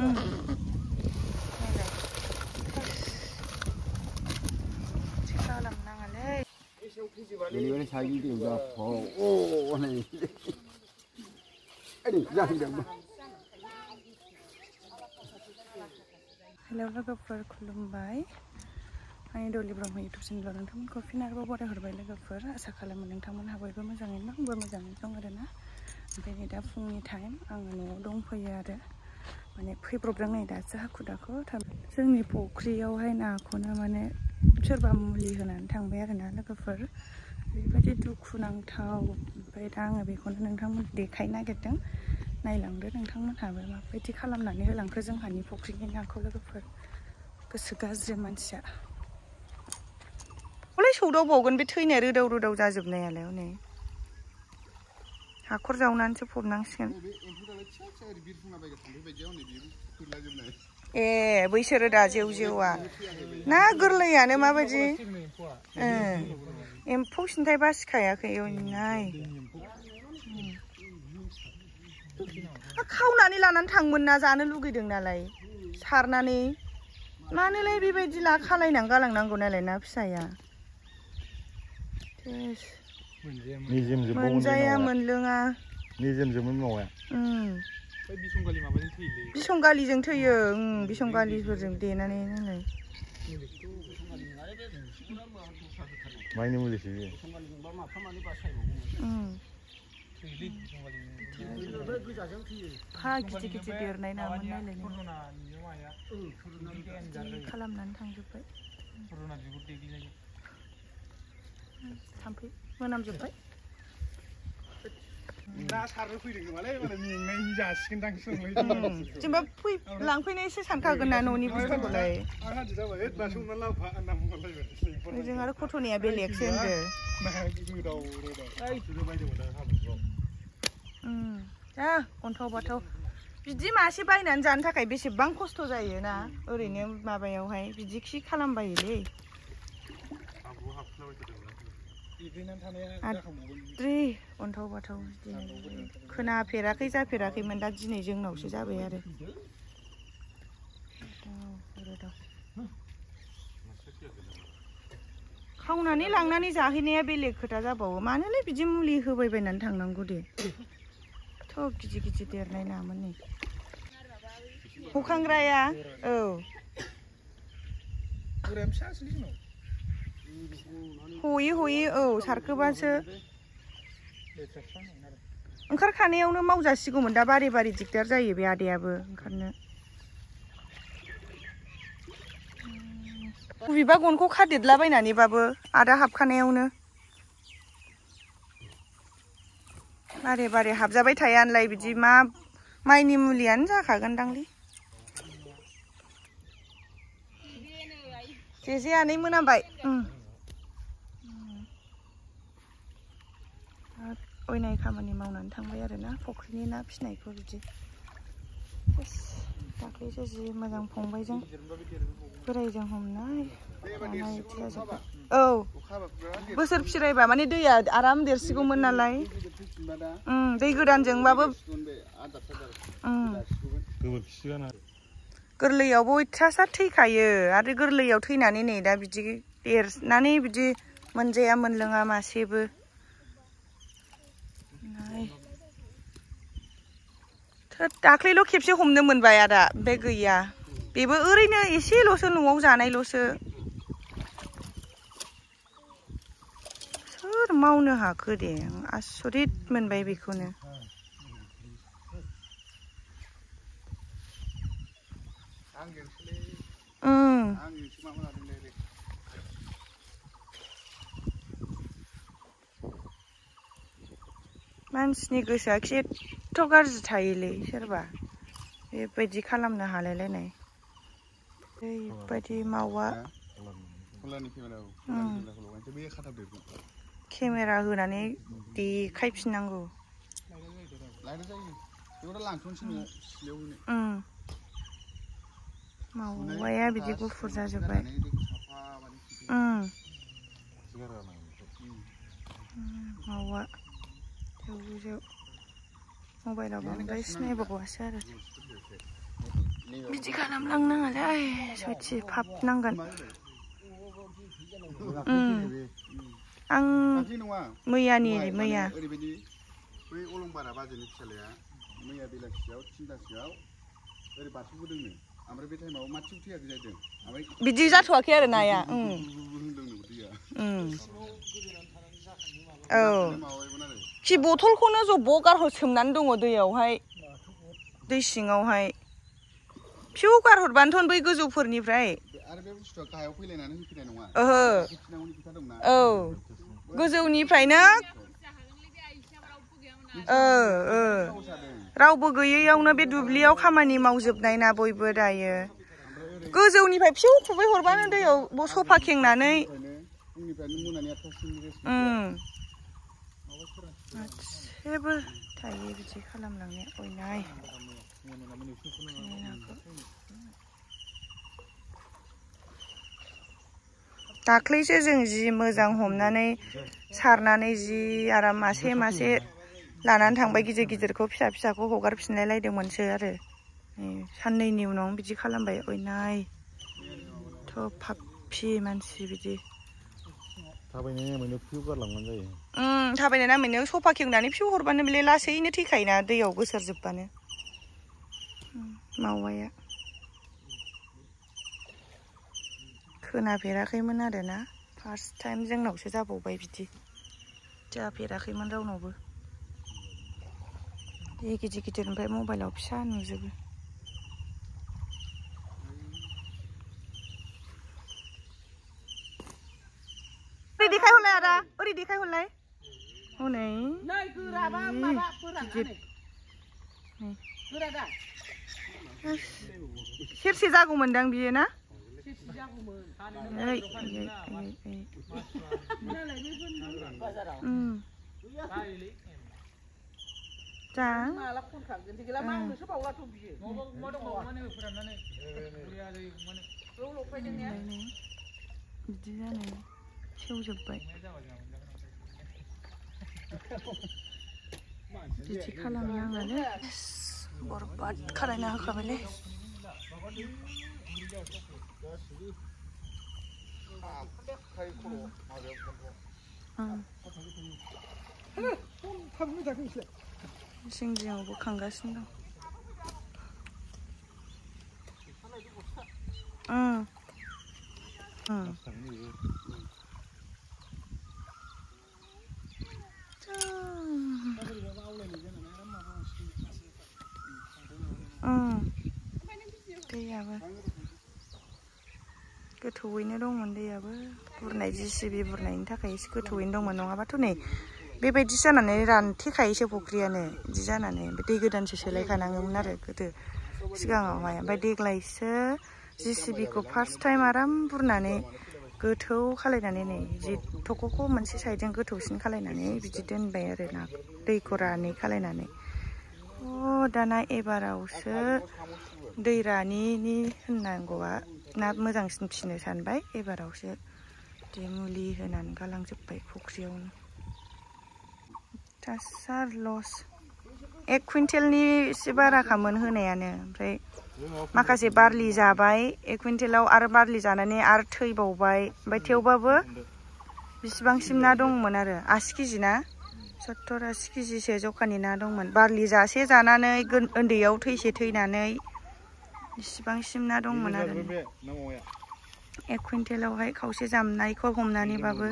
Ini saya ini udah oh nih. Ini jangan dong. Hello लोगोफोर खुलुमबाय आंनि daily Brahma YouTube चेनेलाव नोंथांमोनखौ फिन आरोबाव बराय हरबाय लोगोफोर आसा खालामो नोंथांमोनहा बयबो मोजाङैनो दं आंबो मोजाङैनो दं आरोना ओमफ्राय नै दा फुंनि टाइम आङो न'आव दंफैयो आरो माने फैब्रबदों नै दासो हाखु दाखु जोंनि फुख्रियावहाय नाखौनो माने सोरबा मुलि होनानै थांबाय आरोना लोगोफोर बेबायदि दुखुनांथाव ओमफ्राय दा आङो बेखौनो नोंथांमोन देखायनो नागिरदों नायलांदो नोंथांमोनहाबो माबायदि खालामनानै होलांखो जोंहानि फुख्रिनि नाखौ लोगोफोर गोसो गाज्रि मानसिया हले सौदावबावगोन बे थैनाय रोदाव रोदाव जाजोबनायालाय हनै हाखर जावनानैसो फबनांसिगोन ए बैसोरो दा जेव जेवा ना गोरलैयानो माबायदि एम्फौ सिन्थाय बासिखायाखै नाय खावनानै लानानै थांमोन ना जानो लुगैदों नालाय सारनानै मानोलाय बेबायदि ला खालायनानै गालांनांगौ नालाय ना फिसाया मोनजाया मोनलोङा निजेमजोंमोन मावाया बिसंगालिजों थैयो बिसंगालिफोरजों देनानै नालाय माइनि मुलिसो फा गिदिर गिदिर देरनाय नामोन नालाय खालामनानै थांजोब्बाय थाम्फै मोनामजोब्बाय ना सारनो फैदों खोमालै माने मेंनायनि जासिगोनदां जेनेबा लांफैनायसो सानखागोन ना न'नि बुस्थुखौलाय जों आरो खथ'निया बेलेगसो होनदो जा अन्थाव बाथाव बिदि मासे बायनानै जानो थाखाय बेसेबां खस्थ' जायो ना ओरैनो माबायावहाय बिदि खि खालामबायोलै आद्रि अन्थाव बाथाव खोनाफेराखै जाफेराखैमोन दा दिनै जोंनावसो जाबाय आरो खावनानै लांनानै जाहैनाया बेलेग खोथा जाबावो मानोलाय बिदि मुलि होबायबायनानै थांनांगौ दे थ' गिदिर गिदिर देरनाय नामोन नै हखांग्राया औ हयै हयै औ सारखोबासो ओंखारखानायावनो मावजासिगौमोन दा बारे बारे दिगदार जायो बे आदायाबो ओंखारनो बबेबा गनखौ खादेरलाबायनानैबाबो आदा हाबखानायावनो बारे बारे हाबजाबाय थायानोलाय बिदि मा माइनि मुलियानो जाखागोनदांलै जेजे आनै मोनामबाय अयनाय खामानि मावनानै थांबाय आरोना फुख्रिनि ना फिसिनायखौ बिदि दाख्लैसो जि मोजां फंबायजों बोरायजों हमनाय औ बोसोर फिरायबा माने दैया आराम देरसिगौमोन नालाय दै गोदानजोंबाबो गोरलैयावबो अयथासार थैखायो आरो गोरलैयाव थैनानै नै दा बिदि देरनानै बिदि मोनजाया मोनलोङा मासेबो दाख्लैल' खेबसे हमनो मोनबाय आदा बे गैया बेबो ओरैनो एसेल'सो न'आव जानायल'सो सोर मावनो हाखो दे आसरित मोनबाय बेखौनो मानसिनि गोसोआ एथ' गाज्रि थायोलै सोरबा बेबायदि खालामनो हालायलायनाय ओरैबायदि मावा केमेरा होनानै देखायफिननांगौ मावाया बिदि गुफुर जाजोब्बाय मावा जेव मबाइलाव बांद्राय सिनायबावासो आरो बिदि खालामलांनाङालै सयथि फाब नांगोन आं मैयानि मैया ओरैबायदि बै अलंबारा बाजैनि फिसालाया मैया बेलासियाव 3टासोआव ओरै बारस'बोदोंनो ओमफ्राय बे टाइमाव माथि उथैयाखै जाहैदों ओमफ्राय बिदि जाथ'वाखै आरो नाया औ खि बथलखौनो जब्ब गारहर सोमनानै दङ दैयावहाय दै सिङावहाय फिउ गारहरबानोथ' बै गोजौफोरनिफ्राय आरो बे बुस्थुआ गाहायाव फैलायनानै होफैनाय नङा ओहो औ गोजौनिफ्रायनो रावबो गैयैयावनो बे दुब्लियाव खामानि मावजोबनाय ना बयबो दायो गोजौनिफ्राय फिउ खुबै हरबानो दैयाव सफा खेंनानै जेबो थायो बिदि खालामलांनाया अयनाय दाख्लैसो जों जि मोजां हमनानै सारनानै जि आराम मासे मासे लानानै थांबाय गिदिर गिदिरखौ फिसा फिसाखौ हगारफिनलाय लायदोंमोनसो आरो साननैनि उनाव बिदि खालामबाय अयनाय थ' फाफि मानसि बिदि थाबायनाय नामैनो फिउ गारलांबानो जायो थाबायनाय नामैनो सफा खेंनानै फिउ हरबानो बेलाय लासैनो थैखायोना दैयाव गोसारजोबबानो मावाया खोनाफेराखैमोन आरोना फार्स्ट टाइम जोंनावसो जाबावबाय बिदि जाफेराखैमोन रावनावबो बे गिदिर गिदिर ओमफ्राय मबाइलाव फिसा नुजोबो ओरै देखायहरलाय आदा ओरै देखायहरलाय हनै सेरसे जागौमोनदां बियो ना बिदि जानाय सेवजोब्बाय बिदि खालामनाङालै बरबाद खालायना होखाबायलै जिं जिङाव बोखांगासिनो दं दैयाबो गोथौयैनो दंमोन दैयाबो बुरनाय जिसिबि बुरनायनि थाखाय एसे गोथौयैनो दंमोन नङाबाथ' नै बेबायदि जानानै रानथेखायोसो फुख्रियानो बिदि जानानै दै गोदानसो सोलायखानाङोमोन आरो गोदो सिगाङावहाय ओमफ्राय देग्लायसो जिसिबिखौ फार्स्ट टाइम आराम बुरनानै गोथौ खालायनानै नै जि थख'खौ मोनसे साइडजों गोथौसिन खालायनानै बिदि दोनबाय आरो ना दैखौ रानै खालायनानै दाना एबारावसो दै रानिनि होननांगौआ ना मोजांसिन फिसिनो सानबाय एबारावसो बिदि मुलि होनानै गालांजोब्बाय फुख्रियावनो दासार लस 1 कुइन्टेलनि एसे बाराखामोन होनायानो ओमफ्राय माखासे बारलि जाबाय 1 कुइन्टेलाव आरो बारलि जानानै आरो थैबावबाय ओमफ्राय थेवबाबो बिसिबांसिम ना दंमोन आरो 80 केजि ना 70-80 केजिसो जखानि ना दंमोन बारलि जासे जानानै उन्दैयाव थैसे थैनानै बिसिबांसिम ना दंमोन आरो 1 कुइन्टेलावहाय खावसे जामनायखौ हमनानैबाबो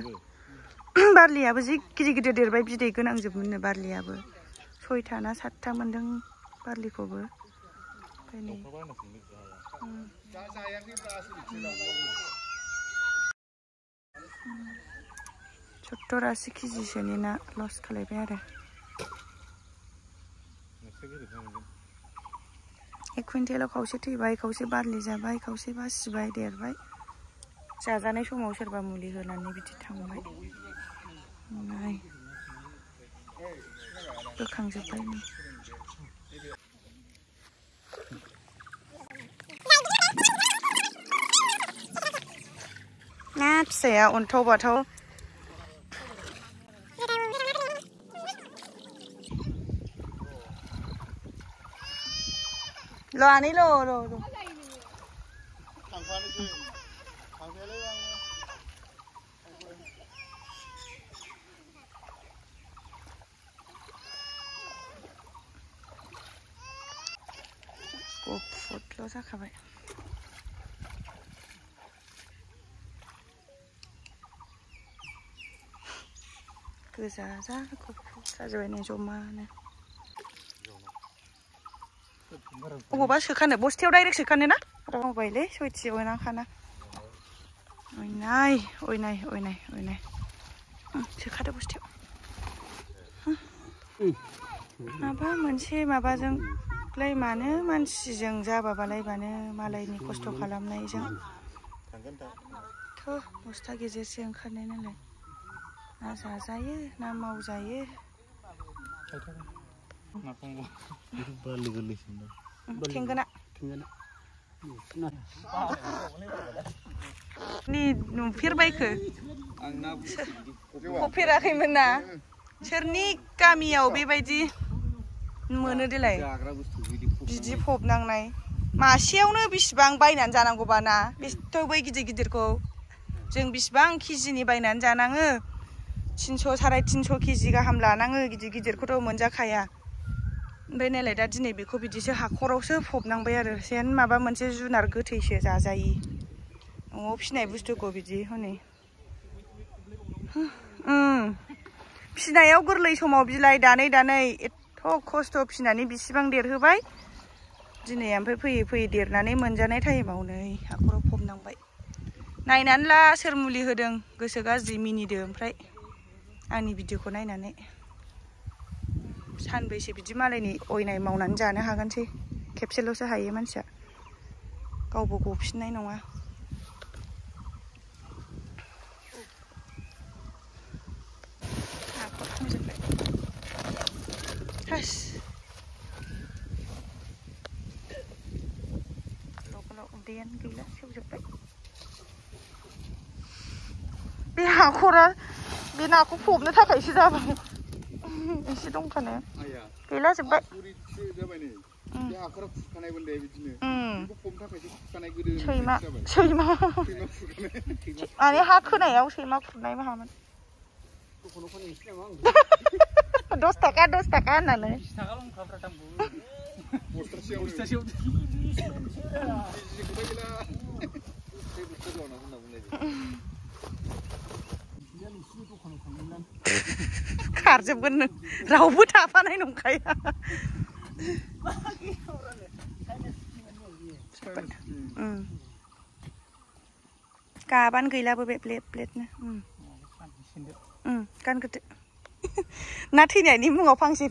बारलियाबो जि गिदिर गिदिर देरबाय बिदै गोनांजोबमोननो बारलियाबो 6था ना 7था मोनदों बारलिखौबो ओमफ्राय नै 70-80 केजिसोनि ना लस खालायबाय आरो 1 कुइन्टेलाव खावसे थैबाय खावसे बारलि जाबाय खावसे बासिबाय देरबाय जाजानाय समाव सोरबा मुलि होनानै बिदि थांबाय बोखांजोब्बाय ना फिसाया अन्थाव बाथाव lo थांफानोसै थांफायालाय आङो गुफुरल' जाखाबाय गोजा जा गुफुर जाजोब्बाय नै जमानो अबावबा सोखानो बस्थायाव डाइरेक्ट सोखानो ना रावबायलै सयथियाव नांखाना अयनाय अयनाय अयनाय अयनाय सोखादो बस्थायाव माबा मोनसे माबाजोंलाय मानो मानसिजों जाबाबालाय मानो मालायनि खस्थ' खालामनायजों थ' बस्था गेजेरसो ओंखारनाय नालाय ना जाजायो ना मावजायो थेंगोना नि नुफेरबायखो फफेराखैमोन ना सोरनि गामियाव बेबायदि मोनो देलाय बिदि फबनांनाय मासेयावनो बिसिबां बायनानै जानांगौबा ना बेथ' बै गिदिर गिदिरखौ जों बिसिबां केजिनि बायनानै जानाङो 300 350 केजि गाहाम लानाङो गिदिर गिदिरखौथ' मोनजाखाया ओमफ्राय नायलाय दा दिनै बेखौ बिदिसो हाखरावसो फबनांबाय आरो जेन माबा मोनसे जुनार गोथैसो जाजायि न'आव फिसिनाय बुस्थुखौ बिदि हनै फिसिनायाव गोरलै समाव बिलाइ दानै दानै एथ' खस्थ' फिसिनानै बिसिबां देरहोबाय दिनै ओमफ्राय फैयै फैयै देरनानै मोनजानाय टाइमाव नै हाखराव फबनांबाय नायनानै ला सोर मुलि होदों गोसो गाज्रि मिनिदो ओमफ्राय आंनि भिडिअखौ नायनानै सानबैसे बिदि मालायनि अयनाय मावनानै जानो हागोनसै खेबसेल'सो हायो मानसिया गावबो गफिननाय नङा उदैयानो गैला सेवजोब्बाय बे हाखरा बे नाखौ फबनो थाखायसो जाबाय एसे दंखानो गैला जोब्बाय सैमा माने हा खोनायाव सैमा खुरनाय माहामोन 10 थाखा होननानै खारजोबगोन नों रावबो थाफानाय नंखाया गाबानो गैलाबो बे ब्लेद ब्लेदनो गानग्रोदो ना थैनायनि मुङाव फांसे